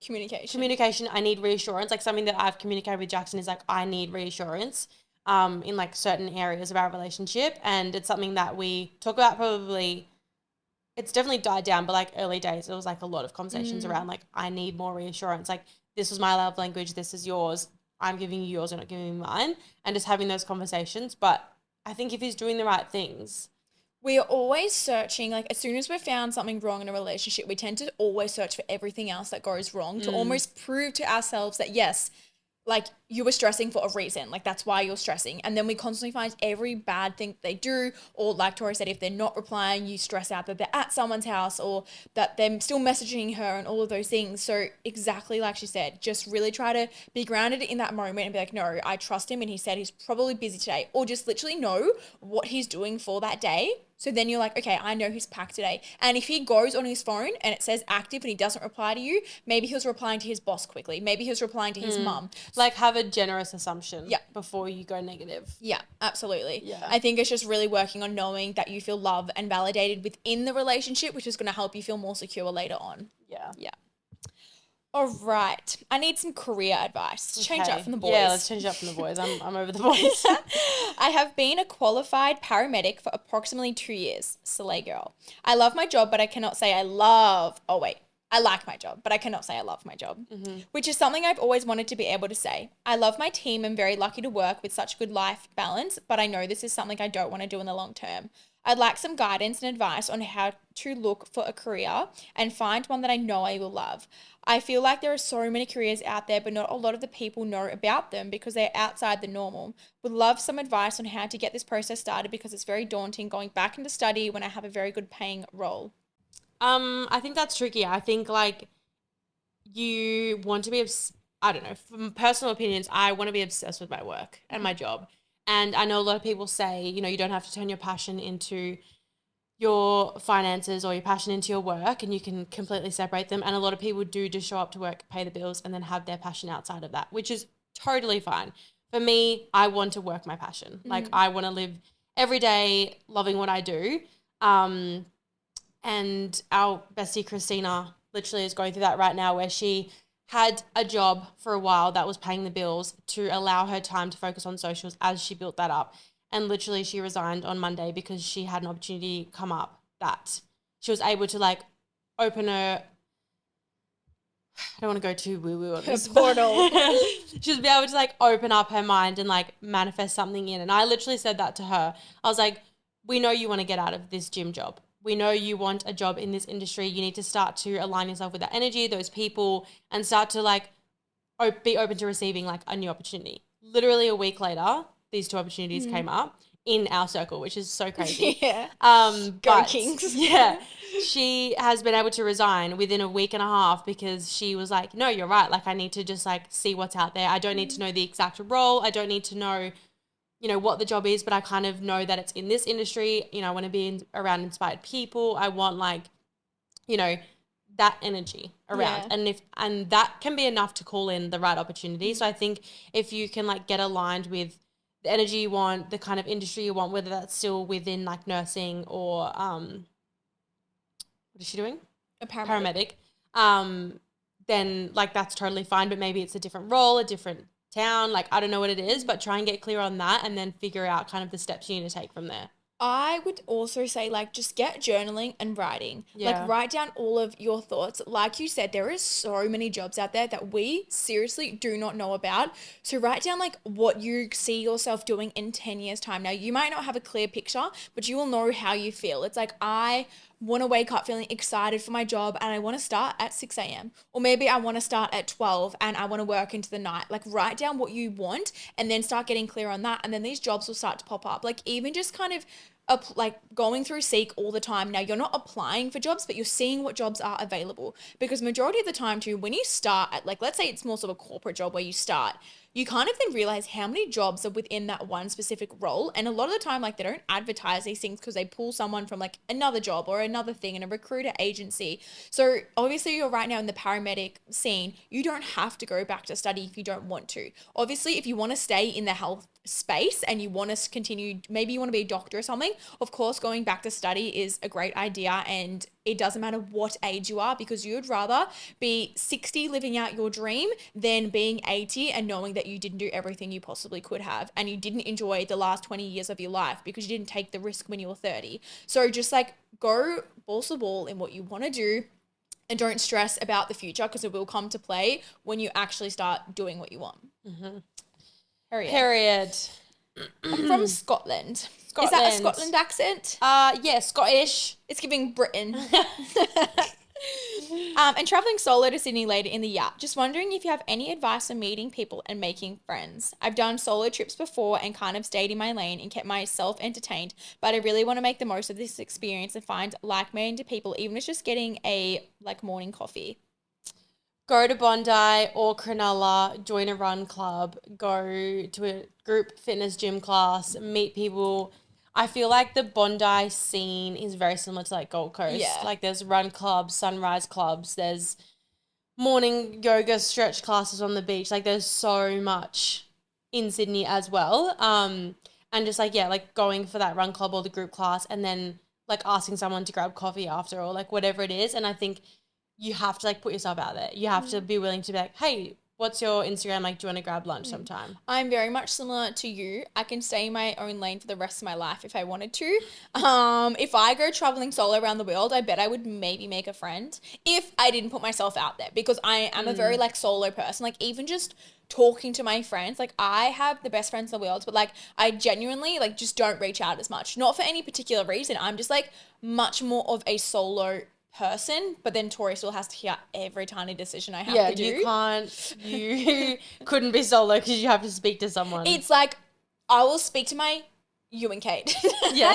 communication. I need reassurance. Like something that I've communicated with Jackson is like, I need reassurance in like certain areas of our relationship. And it's something that we talk about probably, it's definitely died down, but like early days, it was like a lot of conversations around like, I need more reassurance. Like this was my love language. This is yours. I'm giving you yours. You're not giving me mine. And just having those conversations. But I think if he's doing the right things, we are always searching, like as soon as we've found something wrong in a relationship, we tend to always search for everything else that goes wrong to almost prove to ourselves that yes, like you were stressing for a reason, like that's why you're stressing. And then we constantly find every bad thing they do, or like Tori said, if they're not replying, you stress out that they're at someone's house or that they're still messaging her and all of those things. So exactly like she said, just really try to be grounded in that moment and be like, no, I trust him and he said he's probably busy today, or just literally know what he's doing for that day So then you're like, okay, I know he's packed today. And if he goes on his phone and it says active and he doesn't reply to you, maybe he was replying to his boss quickly. Maybe he was replying to his mum. Like have a generous assumption Yeah. before you go negative. Yeah, absolutely. Yeah. I think it's just really working on knowing that you feel loved and validated within the relationship, which is going to help you feel more secure later on. Yeah. Yeah. All right. I need some career advice. Change up from the boys. Yeah, let's change up from the boys. I'm over the boys. I have been a qualified paramedic for approximately 2 years. Slay girl. I love my job, but I cannot say I like my job, but I cannot say I love my job, which is something I've always wanted to be able to say. I love my team and very lucky to work with such good life balance, but I know this is something I don't want to do in the long term. I'd like some guidance and advice on how to look for a career and find one that I know I will love. I feel like there are so many careers out there, but not a lot of the people know about them because they're outside the normal. Would love some advice on how to get this process started because it's very daunting going back into study when I have a very good paying role. I think that's tricky. I think like you want to be, I don't know, from personal opinions, I want to be obsessed with my work and my job. And I know a lot of people say, you know, you don't have to turn your passion into your finances or your passion into your work, and you can completely separate them. And a lot of people do just show up to work, pay the bills, and then have their passion outside of that, which is totally fine. For me, I want to work my passion. Like I want to live every day loving what I do. And our bestie Christina literally is going through that right now, where she had a job for a while that was paying the bills to allow her time to focus on socials as she built that up. And literally she resigned on Monday because she had an opportunity come up that she was able to like open her, I don't want to go too woo-woo on this. Portal. She was able to like open up her mind and like manifest something in. And I literally said that to her. I was like, we know you want to get out of this gym job. We know you want a job in this industry. You need to start to align yourself with that energy, those people, and start to like be open to receiving like a new opportunity. Literally a week later, these two opportunities came up in our circle, which is so crazy. Yeah. Go Kings. Yeah. She has been able to resign within a week and a half because she was like, no, you're right. Like I need to just like see what's out there. I don't need to know the exact role. I don't need to know, you know, what the job is, but I kind of know that it's in this industry. You know, I want to be around inspired people. I want like, you know, that energy around. Yeah. And that can be enough to call in the right opportunity. So I think if you can like get aligned with the energy you want, the kind of industry you want, whether that's still within like nursing or what is she doing? A paramedic. Then like that's totally fine, but maybe it's a different role, a different town, like I don't know what it is, but try and get clear on that and then figure out kind of the steps you need to take from there. I would also say like just get journaling and writing. Yeah. Like write down all of your thoughts. Like you said, there is so many jobs out there that we seriously do not know about. So write down like what you see yourself doing in 10 years time. Now you might not have a clear picture, but you will know how you feel. It's like I want to wake up feeling excited for my job and I want to start at 6 a.m. Or maybe I want to start at 12 and I want to work into the night. Like write down what you want and then start getting clear on that. And then these jobs will start to pop up. Like even just kind of like going through Seek all the time. Now you're not applying for jobs, but you're seeing what jobs are available, because majority of the time too, when you start at like, let's say it's more sort of a corporate job where you start, you kind of then realize how many jobs are within that one specific role. And a lot of the time, like they don't advertise these things because they pull someone from like another job or another thing in a recruiter agency. So obviously you're right now in the paramedic scene. You don't have to go back to study if you don't want to. Obviously, if you want to stay in the health space and you want to continue, maybe you want to be a doctor or something, of course, going back to study is a great idea. And it doesn't matter what age you are, because you'd rather be 60 living out your dream than being 80 and knowing that you didn't do everything you possibly could have and you didn't enjoy the last 20 years of your life because you didn't take the risk when you were 30. So just like go balls to ball in what you want to do and don't stress about the future, because it will come to play when you actually start doing what you want. Mm-hmm. Period. I'm from Scotland. Is that a Scotland accent? Yeah, Scottish. It's giving Britain. And traveling solo to Sydney later in the year. Just wondering if you have any advice on meeting people and making friends. I've done solo trips before and kind of stayed in my lane and kept myself entertained, but I really want to make the most of this experience and find like-minded people, even if it's just getting a like morning coffee. Go to Bondi or Cronulla, join a run club, go to a group fitness gym class, meet people. I feel like the Bondi scene is very similar to like Gold Coast. Yeah. Like there's run clubs, sunrise clubs, there's morning yoga stretch classes on the beach. Like there's so much in Sydney as well. And just like, yeah, like going for that run club or the group class and then like asking someone to grab coffee after or like whatever it is. And I think you have to like put yourself out there. You have to be willing to be like, hey, what's your Instagram? Like, do you want to grab lunch sometime? I'm very much similar to you. I can stay in my own lane for the rest of my life if I wanted to. If I go traveling solo around the world, I bet I would maybe make a friend if I didn't put myself out there, because I am a very like solo person. Like even just talking to my friends, like I have the best friends in the world, but like I genuinely like just don't reach out as much. Not for any particular reason. I'm just like much more of a solo person, but then Tori still has to hear every tiny decision I have to do. You couldn't be solo because you have to speak to someone. It's like I will speak to you and Kate. Yeah.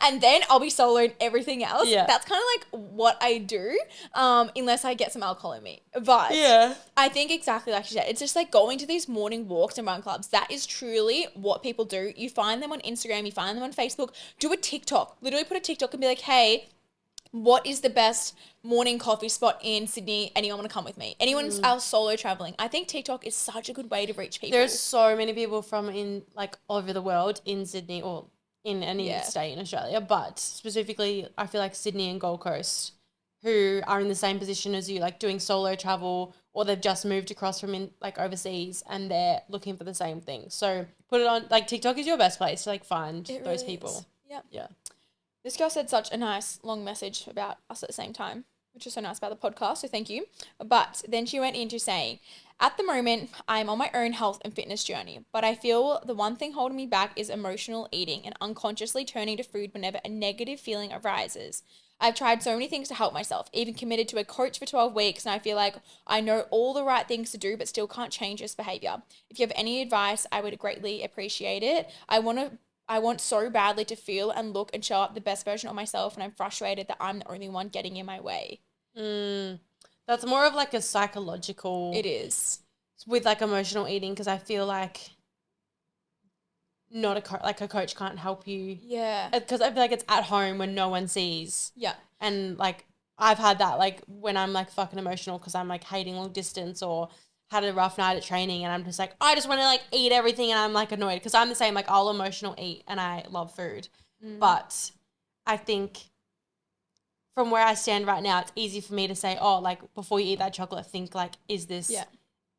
and then I'll be solo in everything else. Yeah. That's kind of like what I do, unless I get some alcohol in me. But yeah. I think exactly like you said, it's just like going to these morning walks and run clubs. That is truly what people do. You find them on Instagram, you find them on Facebook, do a TikTok. Literally put a TikTok and be like, hey, what is the best morning coffee spot in Sydney? Anyone want to come with me? Anyone else solo traveling? I think TikTok is such a good way to reach people. There's so many people from in like all over the world in Sydney or in any state in Australia, but specifically I feel like Sydney and Gold Coast who are in the same position as you, like doing solo travel or they've just moved across from in like overseas and they're looking for the same thing. So put it on, like TikTok is your best place to like find those people. Yeah. Yeah. This girl said such a nice long message about us at the same time, which is so nice about the podcast, so thank you. But then she went into saying, at the moment, I'm on my own health and fitness journey, but I feel the one thing holding me back is emotional eating and unconsciously turning to food whenever a negative feeling arises. I've tried so many things to help myself, even committed to a coach for 12 weeks, and I feel like I know all the right things to do, but still can't change this behavior. If you have any advice, I would greatly appreciate it. I want so badly to feel and look and show up the best version of myself, and I'm frustrated that I'm the only one getting in my way. That's more of like a psychological. It is. With like emotional eating, because I feel like not a coach can't help you. Yeah. Because I feel like it's at home when no one sees. Yeah. And like I've had that like when I'm like fucking emotional because I'm like hating long distance or had a rough night at training and I'm just like, I just want to like eat everything and I'm like annoyed because I'm the same, like I'll emotional eat and I love food. But I think from where I stand right now, it's easy for me to say, oh, like before you eat that chocolate, think like, is this,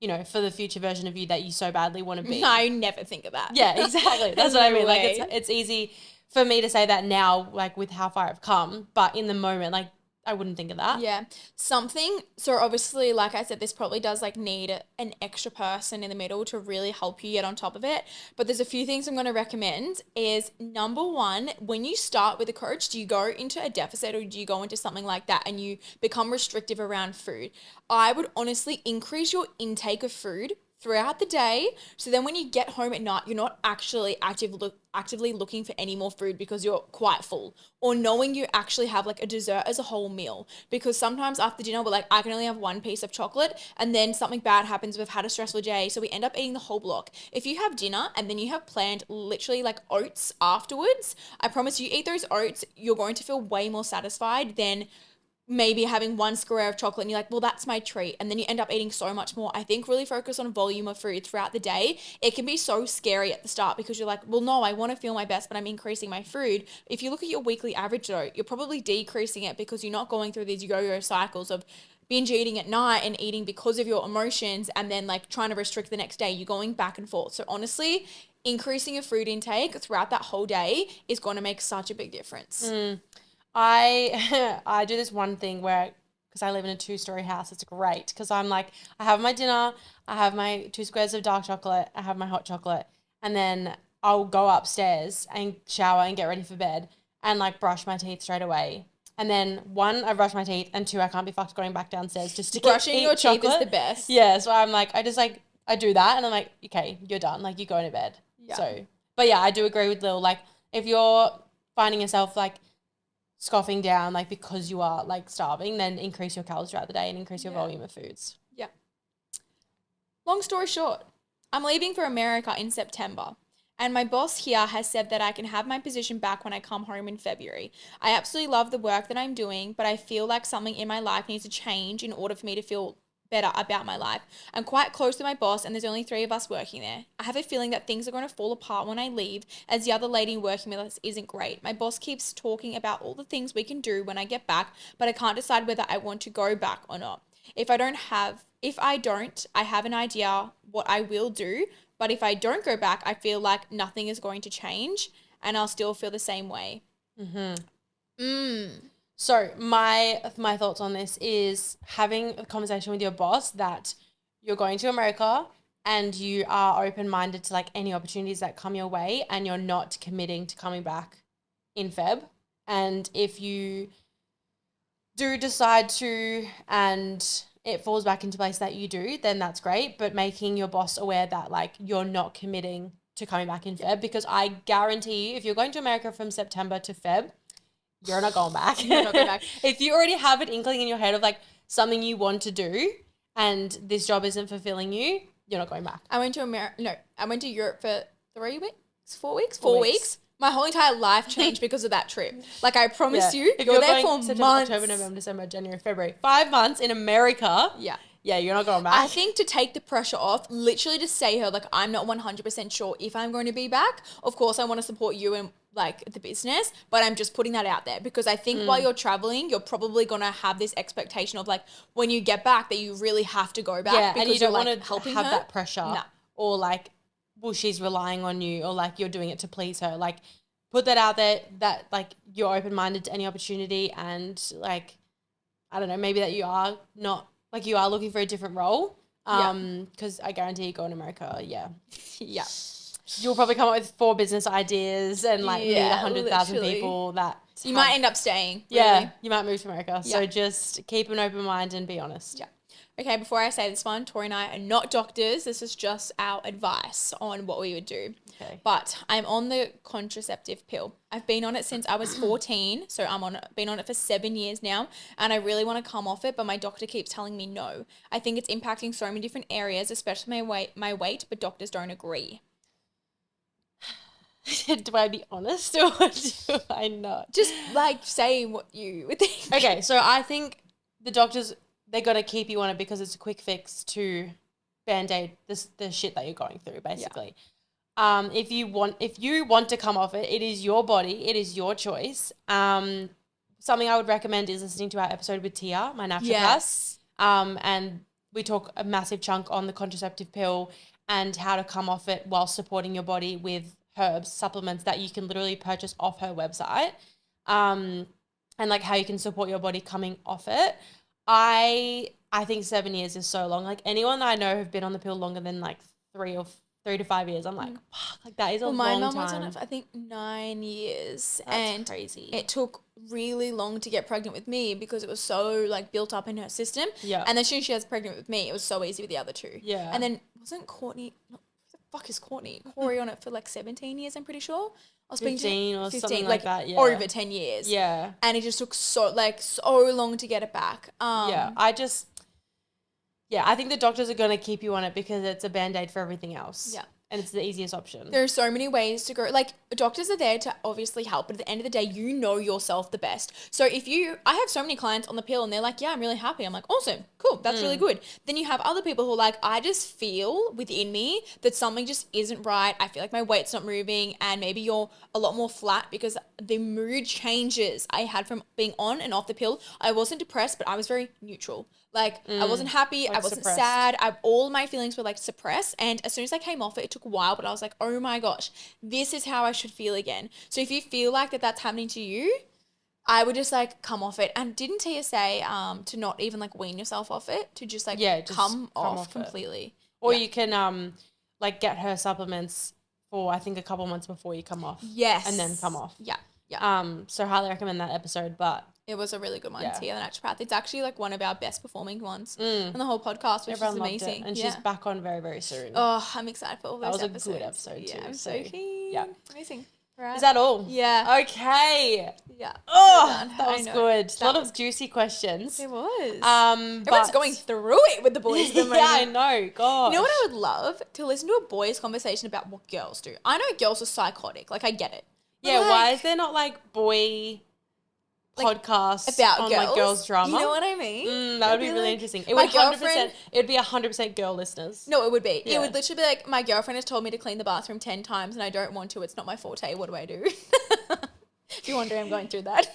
you know, for the future version of you that you so badly want to be? I never think of that. Yeah, exactly. That's what I mean. Like it's easy for me to say that now, like with how far I've come, but in the moment, like I wouldn't think of that. Yeah. So obviously, like I said, this probably does like need an extra person in the middle to really help you get on top of it. But there's a few things I'm going to recommend is number one, when you start with a coach, do you go into a deficit or do you go into something like that and you become restrictive around food? I would honestly increase your intake of food throughout the day. So then when you get home at night, you're not actually actively looking for any more food because you're quite full, or knowing you actually have like a dessert as a whole meal. Because sometimes after dinner, we're like, I can only have one piece of chocolate and then something bad happens. We've had a stressful day. So we end up eating the whole block. If you have dinner and then you have planned literally like oats afterwards, I promise you eat those oats, you're going to feel way more satisfied than maybe having one square of chocolate and you're like, well, that's my treat. And then you end up eating so much more. I think really focus on volume of food throughout the day. It can be so scary at the start because you're like, well, no, I want to feel my best, but I'm increasing my food. If you look at your weekly average though, you're probably decreasing it because you're not going through these yo-yo cycles of binge eating at night and eating because of your emotions and then like trying to restrict the next day. You're going back and forth. So honestly, increasing your food intake throughout that whole day is going to make such a big difference. I do this one thing where, because I live in a 2-story house, it's great because I'm like, I have my dinner, I have my 2 squares of dark chocolate, I have my hot chocolate, and then I'll go upstairs and shower and get ready for bed and like brush my teeth straight away. And then 1, I brush my teeth, and 2, I can't be fucked going back downstairs just to brushing your chocolate. Teeth is the best. Yeah, so I'm like, I do that and I'm like, okay, you're done. Like, you're going to bed. Yeah. So, but yeah, I do agree with Lil. Like, if you're finding yourself like scoffing down like because you are like starving, then increase your calories throughout the day and increase your volume of foods. Yeah. Long story short, I'm leaving for America in September And my boss here has said that I can have my position back when I come home in February. I absolutely love the work that I'm doing, but I feel like something in my life needs to change in order for me to feel better about my life. I'm quite close to my boss and there's only 3 of us working there. I have a feeling that things are going to fall apart when I leave, as the other lady working with us isn't great. My boss keeps talking about all the things we can do when I get back, but I can't decide whether I want to go back or not. If I don't, I have an idea what I will do, but if I don't go back, I feel like nothing is going to change and I'll still feel the same way. So my thoughts on this is having a conversation with your boss that you're going to America and you are open-minded to like any opportunities that come your way and you're not committing to coming back in Feb. And if you do decide to and it falls back into place that you do, then that's great. But making your boss aware that like you're not committing to coming back in Feb, because I guarantee you if you're going to America from September to Feb, you're not going back. You're not going back. If you already have an inkling in your head of like something you want to do and this job isn't fulfilling you, you're not going back. I went to Europe for 3 weeks, 4 weeks? 4 weeks. My whole entire life changed because of that trip. Like I promise you, if you're there going for September, months. October, November, December, January, February, 5 months in America. Yeah. Yeah, you're not going back. I think to take the pressure off, literally to say her, like, I'm not 100% sure if I'm going to be back. Of course, I want to support you and like the business, but I'm just putting that out there because I think while you're traveling, you're probably going to have this expectation of like when you get back that you really have to go back because and you don't want to have that pressure or like, well, she's relying on you or like you're doing it to please her. Like put that out there that like you're open-minded to any opportunity and like, I don't know, maybe that you are not, like you are looking for a different role. Because I guarantee you go in America, yeah. You'll probably come up with 4 business ideas and like meet 100,000 people that you might end up staying. Yeah, really. you might move to America. Yeah. So just keep an open mind and be honest. Yeah. Okay, before I say this one, Tori and I are not doctors. This is just our advice on what we would do. Okay. But I'm on the contraceptive pill. I've been on it since I was 14, so been on it for 7 years now, and I really want to come off it, but my doctor keeps telling me no. I think it's impacting so many different areas, especially my weight, but doctors don't agree. Do I be honest or do I not? Just like say what you would think. Okay, so I think the doctors, they're going to keep you on it because it's a quick fix to band-aid the shit that you're going through, basically. Yeah. If you want to come off it, it is your body, it is your choice. Something I would recommend is listening to our episode with Tia, my naturopath. Yes. And we talk a massive chunk on the contraceptive pill and how to come off it while supporting your body with herbs, supplements that you can literally purchase off her website, and like how you can support your body coming off it. I think 7 years is so long. Like anyone that I know have been on the pill longer than like 3 to 5 years, I'm like, fuck, like that is a long time. My mum was on it for, I think 9 years. That's and crazy. It took really long to get pregnant with me because it was so like built up in her system. Yeah. And then as soon as she was pregnant with me, it was so easy with the other 2. Yeah. And then wasn't Courtney, what the fuck is Courtney? Corey on it for like 17 years, I'm pretty sure. I was 15 or something like that, yeah. Over 10 years. Yeah. And it just took so long to get it back. I think the doctors are going to keep you on it because it's a Band-Aid for everything else. Yeah. And it's the easiest option. There are so many ways to go. Like, doctors are there to obviously help, but at the end of the day, you know yourself the best. So I have so many clients on the pill and they're like, yeah, I'm really happy. I'm like, awesome, cool, that's really good. Then you have other people who are like, I just feel within me that something just isn't right. I feel like my weight's not moving, and maybe you're a lot more flat because the mood changes I had from being on and off the pill. I wasn't depressed, but I was very neutral. Like, I wasn't happy, like I wasn't suppressed. sad, all my feelings were like suppressed, and as soon as I came off it, it took a while, but I was like, oh my gosh, this is how I should feel again. So if you feel like that's happening to you, I would just like come off it. And didn't Tia say to not even like wean yourself off it, to just like come off completely? Or you can like get her supplements for I think a couple months before you come off. Yes. And then come off. Yeah. So highly recommend that episode, but it was a really good one, Yeah. Tia, the naturopath. It's actually like one of our best performing ones on the whole podcast, which everyone is loved amazing. it. And she's back on very, very soon. Oh, I'm excited for all those was a episodes. good episode too, Yeah, I'm so, so keen. yeah. Amazing. Right. Is that all? Yeah. Okay. Yeah. Oh, that I was know. good. A lot was of juicy questions. It was. But Everyone's going through it with the boys at the moment. yeah, I know. Gosh. You know what I would love? To listen to a boys' conversation about what girls do. I know girls are psychotic. Like, I get it. But Yeah, like, why is there not like boy podcasts about on girls? like girls drama? You know what I mean? That would be It'd really like, interesting. It my would 100%. girlfriend- It would be 100% girl listeners. No, it would be. Yeah. It would literally be like, my girlfriend has told me to clean the bathroom 10 times and I don't want to. It's not my forte. What do I do? If you're wondering, I'm going through that.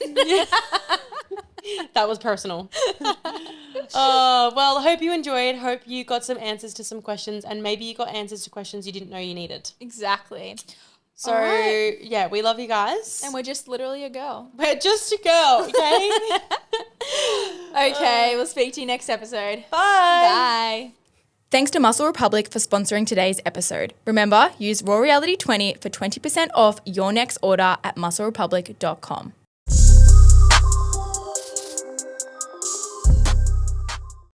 That was personal. Well, hope you enjoyed. Hope you got some answers to some questions, and maybe you got answers to questions you didn't know you needed. Exactly. So, right. yeah, we love you guys. And we're just literally a girl. We're just a girl, okay? Okay, we'll speak to you next episode. Bye. Bye. Thanks to Muscle Republic for sponsoring today's episode. Remember, use RawReality20 for 20% off your next order at musclerepublic.com.